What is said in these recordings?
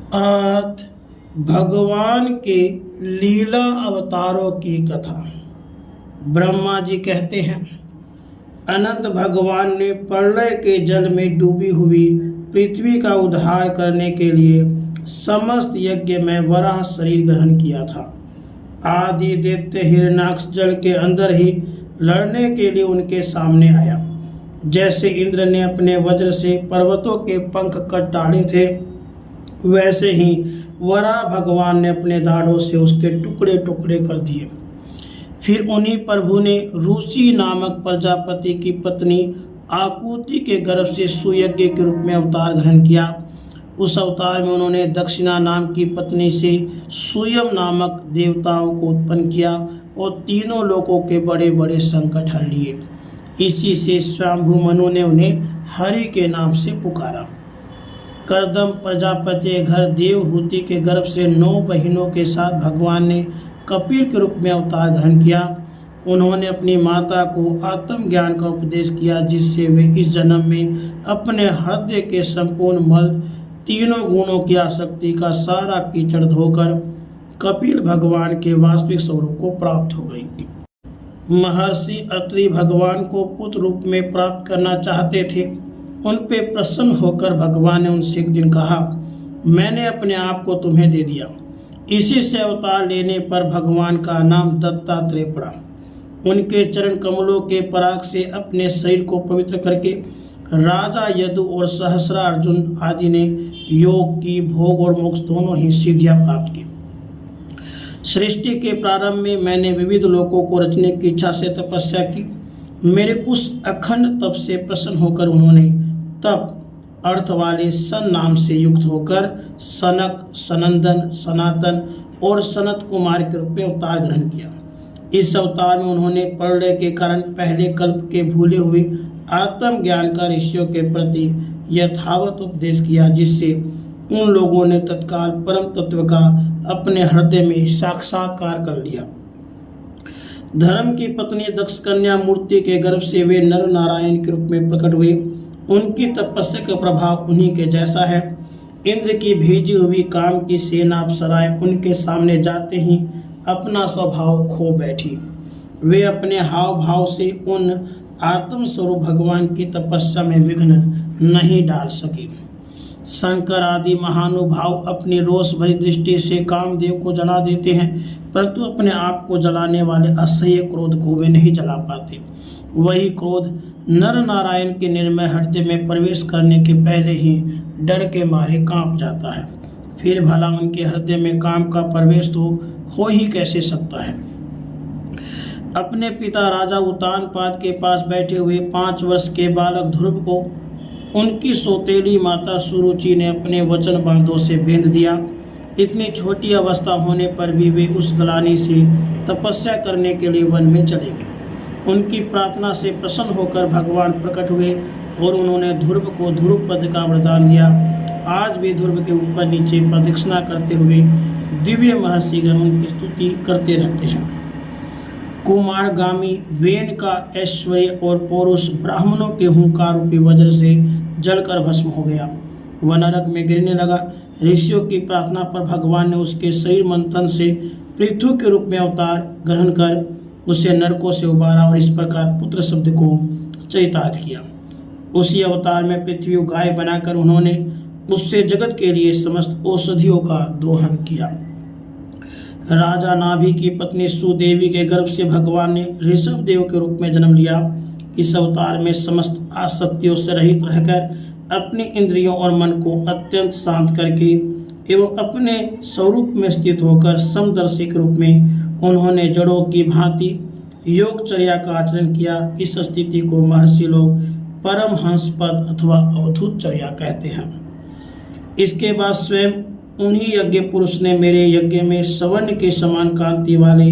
आज भगवान के लीला अवतारों की कथा। ब्रह्मा जी कहते हैं, अनंत भगवान ने प्रलय के जल में डूबी हुई पृथ्वी का उद्धार करने के लिए समस्त यज्ञ में वराह शरीर ग्रहण किया था। आदि दैत्य हिरण्याक्ष जल के अंदर ही लड़ने के लिए उनके सामने आया। जैसे इंद्र ने अपने वज्र से पर्वतों के पंख कट डाले थे, वैसे ही वराह भगवान ने अपने दाढ़ों से उसके टुकड़े टुकड़े कर दिए। फिर उन्हीं प्रभु ने रूसी नामक प्रजापति की पत्नी आकुति के गर्भ से सुयज्ञ के रूप में अवतार ग्रहण किया। उस अवतार में उन्होंने दक्षिणा नाम की पत्नी से सुयम नामक देवताओं को उत्पन्न किया और तीनों लोकों के बड़े बड़े संकट हर लिए। इसी से स्वयंभू मनु ने उन्हें हरि के नाम से पुकारा। करदम प्रजापति के घर देवहूति के गर्भ से 9 बहिनों के साथ भगवान ने कपिल के रूप में अवतार ग्रहण किया। उन्होंने अपनी माता को आत्म ज्ञान का उपदेश किया, जिससे वे इस जन्म में अपने हृदय के संपूर्ण मल, तीनों गुणों की आसक्ति का सारा कीचड़ धोकर कपिल भगवान के वास्तविक स्वरूप को प्राप्त हो गई। महर्षि अत्रि भगवान को पुत्र रूप में प्राप्त करना चाहते थे। उन पे प्रसन्न होकर भगवान ने उनसे एक दिन कहा, मैंने अपने आप को तुम्हें दे दिया। इसी से अवतार लेने पर भगवान का नाम दत्तात्रेय पड़ा। उनके चरण कमलों के पराग से अपने शरीर को पवित्र करके राजा यदु और सहस्रा अर्जुन आदि ने योग की, भोग और मोक्ष दोनों ही सिद्धियां प्राप्त की। सृष्टि के प्रारंभ में मैंने विविध लोकों को रचने की इच्छा से तपस्या की। मेरे उस अखंड तप से प्रसन्न होकर उन्होंने तप अर्थ वाले सन नाम से युक्त होकर सनक, सनंदन, सनातन और सनत कुमार के रूप में अवतार ग्रहण किया। इस अवतार में उन्होंने प्रलय के कारण पहले कल्प के भूले हुए आत्म ज्ञान का ऋषियों के प्रति यथावत उपदेश किया, जिससे उन लोगों ने तत्काल परम तत्व का अपने हृदय में साक्षात्कार कर लिया। धर्म की पत्नी दक्ष कन्या मूर्ति के गर्भ से वे नर नारायण के रूप में प्रकट हुए। उनकी तपस्या का प्रभाव उन्हीं के जैसा है। इंद्र की भेजी हुई काम की सेना अप्सराएं उनके सामने जाते ही अपना स्वभाव खो बैठी। वे अपने हाव भाव से उन आत्म स्वरूप भगवान की तपस्या में विघ्न नहीं डाल सके। शंकर आदि महानुभाव अपनी रोष भरी दृष्टि से कामदेव को जला देते हैं, परंतु अपने आप को जलाने वाले असह्य क्रोध को वे नहीं जला पाते। वही क्रोध नर नारायण के निर्मय हृदय में प्रवेश करने के पहले ही डर के मारे कांप जाता है। फिर भला उनके हृदय में काम का प्रवेश तो हो ही कैसे सकता है। अपने पिता राजा उत्तानपाद के पास बैठे हुए 5 वर्ष के बालक ध्रुव को उनकी सौतेली माता सुरुचि ने अपने वचन बांधों से बेंध दिया। इतनी छोटी अवस्था होने पर भी वे उस ग्लानि से तपस्या करने के लिए वन में चले गए। उनकी प्रार्थना से प्रसन्न होकर भगवान प्रकट हुए और उन्होंने ध्रुव को ध्रुव पद का वरदान दिया। आज भी ध्रुव के ऊपर नीचे प्रदक्षिणा करते हुए दिव्य महर्षिगण उनकी स्तुति करते रहते हैं। कुमारगामी वेन का ऐश्वर्य और पौरुष ब्राह्मणों के हुंकार रूपी वज्र से जलकर भस्म हो गया। वह नरक में गिरने लगा। ऋषियों की प्रार्थना पर भगवान ने उसके शरीर मंथन से पृथ्वी के रूप में अवतार ग्रहण कर उसे नरकों से उबारा और इस प्रकार पुत्र शब्द को चरितार्थ किया। उसी अवतार में पृथ्वी को गाय बनाकर उन्होंने उससे जगत के लिए समस्त औषधियों का दोहन किया। राजा नाभि की पत्नी सुदेवी के गर्भ से भगवान ने ऋषभ देव के रूप में जन्म लिया। इस अवतार में समस्त आसक्तियों से रहित रहकर अपनी इंद्रियों और मन को अत्यंत शांत करके एवं अपने स्वरूप में स्थित होकर समदर्शी के रूप में उन्होंने जड़ों की भांति योगचर्या का आचरण किया। इस स्थिति को महर्षि लोग परमहंस पद अथवा अवधूत चर्या कहते हैं। इसके बाद स्वयं उन्हीं यज्ञ पुरुष ने मेरे यज्ञ में स्वर्ण के समान कांति वाले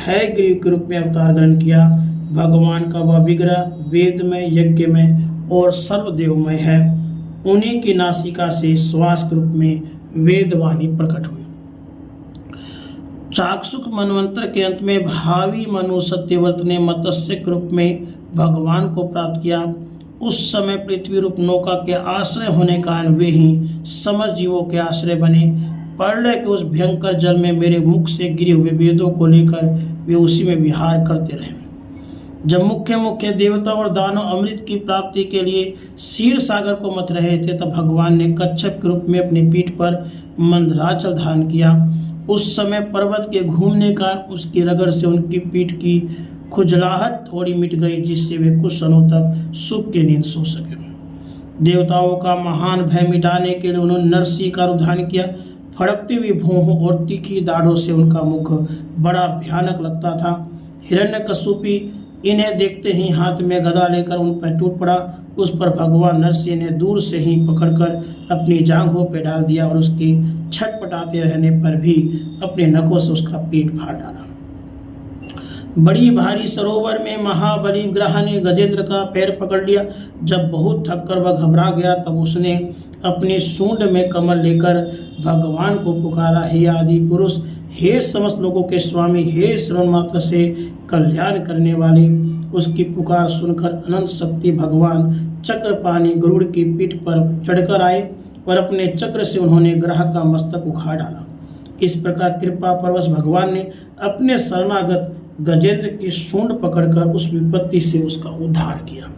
हयग्रीव के रूप में अवतार ग्रहण किया। भगवान का वह विग्रह वेदमय, यज्ञमय और सर्वदेवमय है। उन्हीं की नासिका से श्वास के रूप में वेदवाणी प्रकट हुई। चाक्षुष मनवंतर के अंत में भावी मनु सत्यव्रत ने मत्स्य के रूप में भगवान को प्राप्त किया। उस समय पृथ्वी रूप नौका के आश्रय होने के कारण वे ही समस्त जीवों के आश्रय बने। प्रलय के उस भयंकर जल में मेरे मुख से गिरे हुए वेदों को लेकर वे उसी में विहार करते रहे। जब मुख्य मुख्य देवता और दानव अमृत की प्राप्ति के लिए क्षीर सागर को मथ रहे थे, तब भगवान ने कच्छप के रूप में अपनी पीठ पर मंदराचल धारण किया। उस समय पर्वत के घूमने का उसकी रगड़ से उनकी पीठ की खुजलाहट थोड़ी मिट गई, जिससे वे कुछ क्षणों तक सुख की नींद सो सके। देवताओं का महान भय मिटाने के लिए उन्होंने नरसिंह का रूप धारण किया। फड़कती हुई भौहों और तीखी दाढ़ों से उनका मुख बड़ा भयानक लगता था। हिरण्यकशिपु इन्हें देखते ही हाथ में गदा लेकर उन पर टूट पड़ा। उस पर भगवान नरसिंह ने दूर से ही पकड़कर अपनी जांघों पर डाल दिया और उसके छटपटाते रहने पर भी अपने नखों से उसका पेट फाड़ डाला। बड़ी भारी सरोवर में महाबली ग्रह ने गजेंद्र का पैर पकड़ लिया। जब बहुत थककर वह घबरा गया, तब उसने अपनी सूंड में कमल लेकर भगवान को पुकारा, हे आदि पुरुष, हे समस्त लोगों के स्वामी, हे श्रवण मात्र से कल्याण करने वाले। उसकी पुकार सुनकर अनंत शक्ति भगवान चक्रपाणी गरुड़ की पीठ पर चढ़कर आए और अपने चक्र से उन्होंने ग्रह का मस्तक उखाड़ डाला। इस प्रकार कृपा परवश भगवान ने अपने शरणागत गजेंद्र की सूंड पकड़कर उस विपत्ति से उसका उद्धार किया।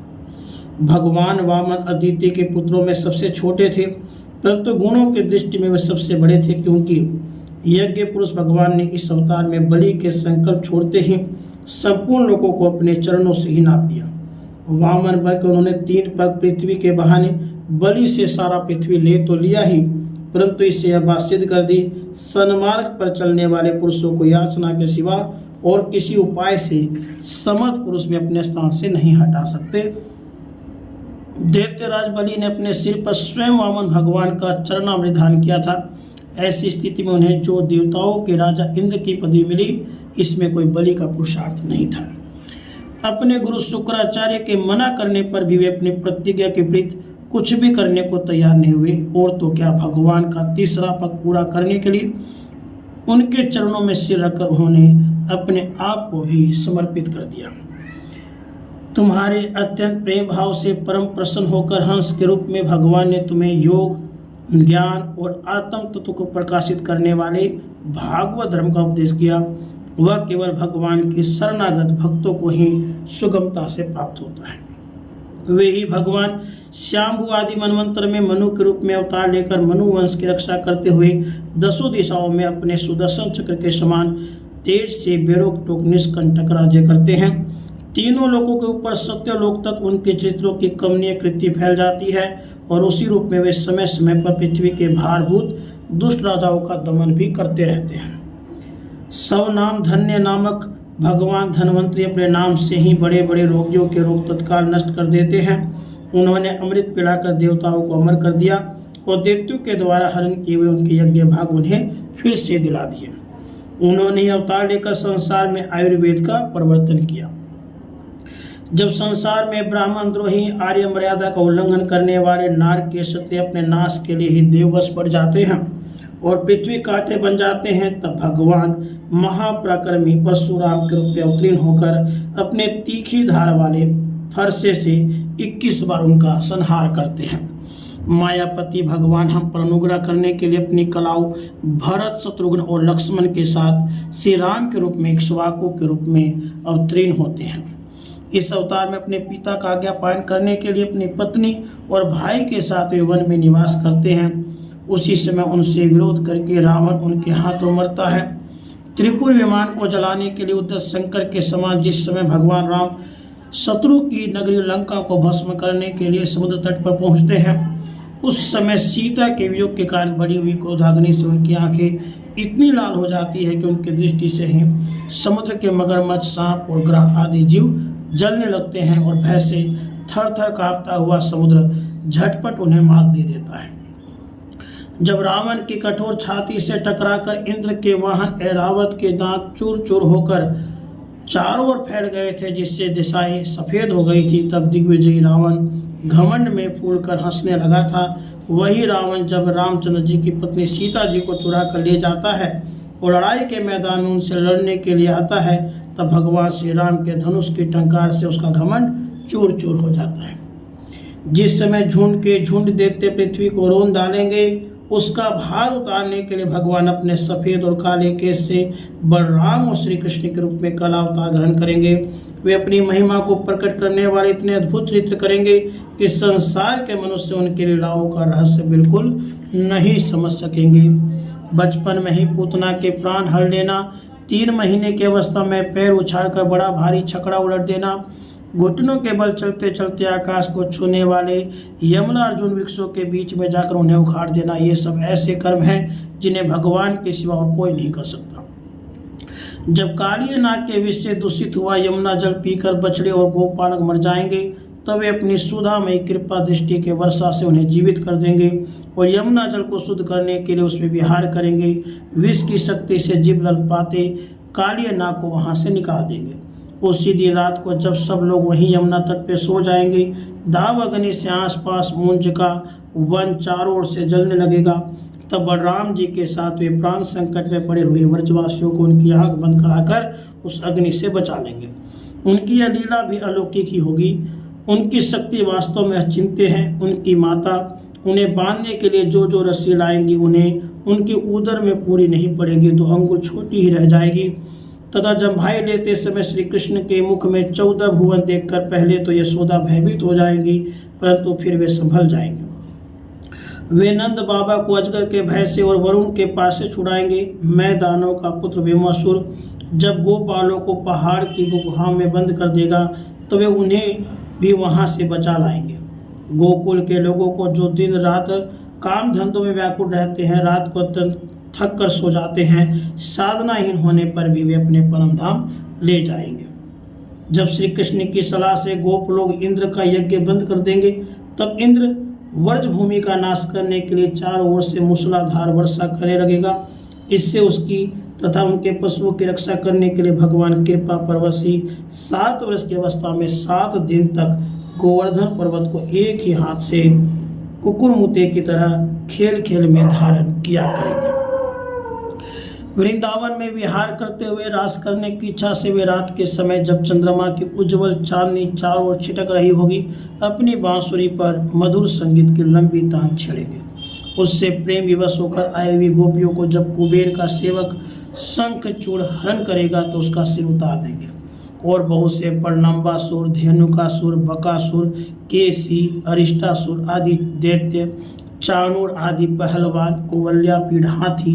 भगवान वामन अदिति के पुत्रों में सबसे छोटे थे, परंतु गुणों की दृष्टि में वे सबसे बड़े थे, क्योंकि यज्ञ पुरुष भगवान ने इस अवतार में बलि के संकल्प छोड़ते ही संपूर्ण लोगों को अपने चरणों से ही नाप लिया। वामन बन के उन्होंने 3 पग पृथ्वी के बहाने बलि से सारा पृथ्वी ले तो लिया ही, परंतु इससे यह बात सिद्ध कर दी, सन्मार्ग पर चलने वाले पुरुषों को याचना के सिवा और किसी उपाय से समर्थ पुरुष भी अपने स्थान से नहीं हटा सकते। दैत्यराज बलि ने अपने सिर पर स्वयं वामन भगवान का चरणामृत धारण किया था। ऐसी स्थिति में उन्हें जो देवताओं के राजा इंद्र की पदवी मिली, इसमें कोई बलि का पुरुषार्थ नहीं था। अपने गुरु शुक्राचार्य के मना करने पर भी वे अपनी प्रतिज्ञा के विपरीत कुछ भी करने को तैयार नहीं हुए, और तो क्या भगवान का तीसरा पग पूरा करने के लिए उनके चरणों में सिर रखकर उन्होंने अपने आप को भी समर्पित कर दिया। तुम्हारे अत्यंत प्रेम भाव से परम प्रसन्न होकर हंस के रूप में भगवान ने तुम्हें योग, ज्ञान और आत्म तत्व को प्रकाशित करने वाले भागवत धर्म का उपदेश किया। वह केवल भगवान के शरणागत भक्तों को ही सुगमता से प्राप्त होता है। वे ही भगवान श्याम्भु आदि मनवंतर में मनु के रूप में अवतार लेकर मनु वंश की रक्षा करते हुए 10 दिशाओं में अपने सुदर्शन चक्र के समान तेज से बेरोक टोक निष्कंटक राज्य करते हैं। तीनों लोकों के ऊपर सत्यलोक तक उनके चित्रों की कमनीय कृति फैल जाती है, और उसी रूप में वे समय समय पर पृथ्वी के भारभूत दुष्ट राजाओं का दमन भी करते रहते हैं। सब नाम धन्य नामक भगवान धन्वंतरी अपने नाम से ही बड़े बड़े रोगियों के रोग तत्काल नष्ट कर देते हैं। उन्होंने अमृत पिलाकर देवताओं को अमर कर दिया और दैत्यों के द्वारा हरण किए हुए उनके यज्ञ भाग उन्हें फिर से दिला दिए। उन्होंने अवतार लेकर संसार में आयुर्वेद का प्रवर्तन किया। जब संसार में ब्राह्मण द्रोही आर्य मर्यादा का उल्लंघन करने वाले नारक के क्षत्रिय अपने नाश के लिए ही देववश पड़ जाते हैं और पृथ्वी कांटे बन जाते हैं, तब भगवान महापराक्रमी परशुराम के रूप में अवतीर्ण होकर अपने तीखी धार वाले फरसे से 21 बार उनका संहार करते हैं। मायापति भगवान हम पर अनुग्रह करने के लिए अपनी कलाओं भरत, शत्रुघ्न और लक्ष्मण के साथ श्री राम के रूप में इक्ष्वाकु के रूप में अवतीर्ण होते हैं। इस अवतार में अपने पिता का आज्ञा पालन करने के लिए अपनी पत्नी और भाई के साथ वे वन में निवास करते हैं। उसी समय उनसे विरोध करके रावण उनके हाथों मरता है। त्रिपुर विमान को जलाने के लिए उद्धत शंकर के समान जिस समय भगवान राम शत्रु की नगरी लंका को भस्म करने के लिए समुद्र तट पर पहुंचते हैं, उस समय सीता के वियोग के कारण बढ़ी हुई क्रोधाग्नि से उनकी आंखें इतनी लाल हो जाती है कि उनकी दृष्टि से ही समुद्र के मगरमच्छ, सांप और ग्रह आदि जीव जलने लगते हैं और भय से थर थर कांपता हुआ समुद्र झटपट उन्हें मात दे देता है। जब रावण की कठोर छाती से टकराकर इंद्र के वाहन ऐरावत के दांत चूर चूर होकर चारों ओर फैल गए थे, जिससे दिशाएं सफेद हो गई थी, तब दिग्विजयी रावण घमंड में फूलकर हंसने लगा था। वही रावण जब रामचंद्र जी की पत्नी सीता जी को चुरा कर ले जाता है और लड़ाई के मैदान में उनसे लड़ने के लिए आता है, तब भगवान श्री राम के धनुष की टंकार से उसका घमंड चूर चूर हो जाता है। जिस समय झुंड के झुंड दैत्य पृथ्वी को रोन डालेंगे, उसका भार उतारने के लिए भगवान अपने सफेद और काले केस से बलराम और श्री कृष्ण के रूप में कला अवतार ग्रहण करेंगे। वे अपनी महिमा को प्रकट करने वाले इतने अद्भुत चित्र करेंगे कि संसार के मनुष्य उनकी लीलाओं का रहस्य बिल्कुल नहीं समझ सकेंगे। बचपन में ही पूतना के प्राण हर लेना, 3 महीने की अवस्था में पैर उछालकर बड़ा भारी छकड़ा उलट देना, घुटनों के बल चलते चलते आकाश को छूने वाले यमुना अर्जुन वृक्षों के बीच में जाकर उन्हें उखाड़ देना, ये सब ऐसे कर्म हैं जिन्हें भगवान के सिवा और कोई नहीं कर सकता। जब कालिया नाग के विष से दूषित हुआ यमुना जल पीकर बछड़े और गोपालक मर जाएंगे, तब वे अपनी सुधामयी कृपा दृष्टि के वर्षा से उन्हें जीवित कर देंगे और यमुना जल को शुद्ध करने के लिए उसमें विहार करेंगे। विष की शक्ति से जीव ललपाते कालिया नाग को वहां से निकाल देंगे। उसी दिन रात को जब सब लोग वहीं यमुना तट पे सो जाएंगे, दाव अग्नि से आसपास मूंज का वन चारों ओर से जलने लगेगा। तब बलराम जी के साथ वे प्राण संकट में पड़े हुए व्रजवासियों को उनकी आंख बंद कराकर उस अग्नि से बचा लेंगे। उनकी यह लीला भी अलौकिक ही होगी। उनकी शक्ति वास्तव में अचिंत्य है। उनकी माता उन्हें बांधने के लिए जो जो रस्सी लाएंगी, उन्हें उनके उदर में पूरी नहीं पड़ेगी तो अंगुल छोटी ही रह जाएगी। तथा जम्भाई लेते समय श्री कृष्ण के मुख में 14 भुवन देखकर पहले तो यशोदा भयभीत हो जाएंगी, परंतु फिर वे संभल जाएंगे। वे नंद बाबा को अजगर के भय से और वरुण के पास से छुड़ाएंगे। मैं दानव का पुत्र भीमासुर जब गोपालों को पहाड़ की गुफाओं में बंद कर देगा, तो वे उन्हें भी वहां से बचा लाएंगे। गोकुल के लोगों को जो दिन रात काम धंधों में व्याकुल रहते हैं, रात को थक कर सो जाते हैं, साधनाहीन होने पर भी वे अपने परम धाम ले जाएंगे। जब श्री कृष्ण की सलाह से गोप लोग इंद्र का यज्ञ बंद कर देंगे, तब इंद्र वर्ज भूमि का नाश करने के लिए चारों ओर से मूसलाधार वर्षा करने लगेगा। इससे उसकी तथा उनके पशुओं की रक्षा करने के लिए भगवान कृपा परवशी 7 वर्ष की अवस्था में 7 दिन तक गोवर्धन पर्वत को एक ही हाथ से कुकुरमुते की तरह खेल खेल में धारण किया करेंगे। वृंदावन में विहार करते हुए रास करने की इच्छा से वे रात के समय जब चंद्रमा की उज्जवल चांदनी चारों ओर छिटक रही होगी, अपनी बांसुरी पर मधुर संगीत की लंबी तान छेड़ेंगे। उससे प्रेम विवश होकर आई हुई गोपियों को जब कुबेर का सेवक शंख चूड़ हरण करेगा तो उसका सिर उतार देंगे। और बहुत से प्रलंबासुर, धेनुकासुर, बकासुर, केसी, अरिष्टासुर आदि दैत्य, चाणूर आदि पहलवान, कुवल्या पीढ़ हाथी,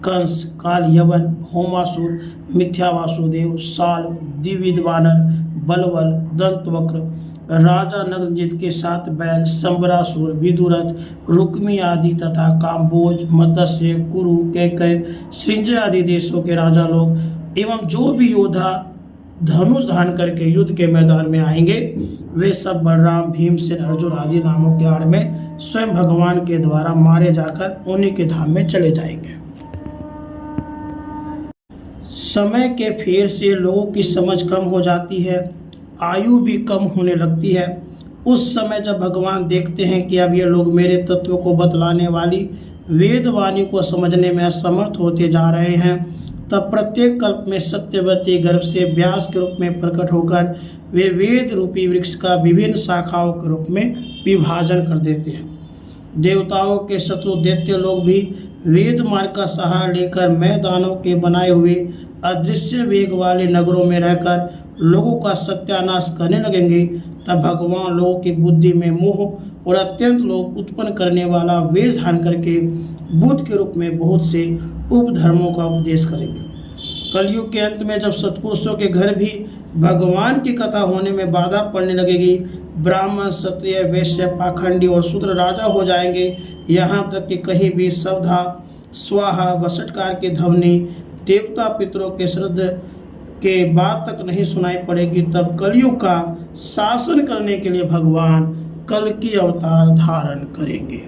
कंस, काल यवन, होमासुर, मिथ्या वासुदेव, साल, द्विविध वानर, बलवल, दंतवक्र, राजा नग्नजित के साथ बैल, संबरासुर, विदुरथ, रुक्मी आदि तथा काम्बोज, मत्स्य, कुरु, कैकय, श्रृंजय आदि देशों के राजा लोग एवं जो भी योद्धा धनुष धारण करके युद्ध के मैदान में आएंगे, वे सब बलराम, भीमसेन, अर्जुन आदि नामों के आड़ में स्वयं भगवान के द्वारा मारे जाकर उन्हीं के धाम में चले जाएंगे। समय के फेर से लोगों की समझ कम हो जाती है, आयु भी कम होने लगती है। उस समय जब भगवान देखते हैं कि अब ये लोग मेरे तत्व को बतलाने वाली वेदवाणी को समझने में असमर्थ होते जा रहे हैं, तब प्रत्येक कल्प में सत्यवती गर्भ से व्यास के रूप में प्रकट होकर वे वेद रूपी वृक्ष का विभिन्न शाखाओं के रूप में विभाजन कर देते हैं। देवताओं के शत्रु दैत्य लोग भी वेद मार्ग का सहारा लेकर मैदानों के बनाए हुए अदृश्य वेग वाले नगरों में रहकर लोगों का सत्यानाश करने लगेंगे। तब भगवान लोगों की बुद्धि में मोह और अत्यंत लोभ उत्पन्न करने वाला वेश धारण करके बुद्ध के रूप में बहुत से उपधर्मों का उपदेश करेंगे। कलयुग के अंत में जब सत्पुरुषों के घर भी भगवान की कथा होने में बाधा पड़ने लगेगी, ब्राह्मण, क्षत्रिय, वैश्य, पाखंडी और शूद्र राजा हो जाएंगे। यहाँ तक कि कहीं भी सवधा, स्वाहा, वसटकार की ध्वनि देवता पितरों के श्रद्धा के बात तक नहीं सुनाई पड़ेगी। तब कलयुग का शासन करने के लिए भगवान कल की अवतार धारण करेंगे।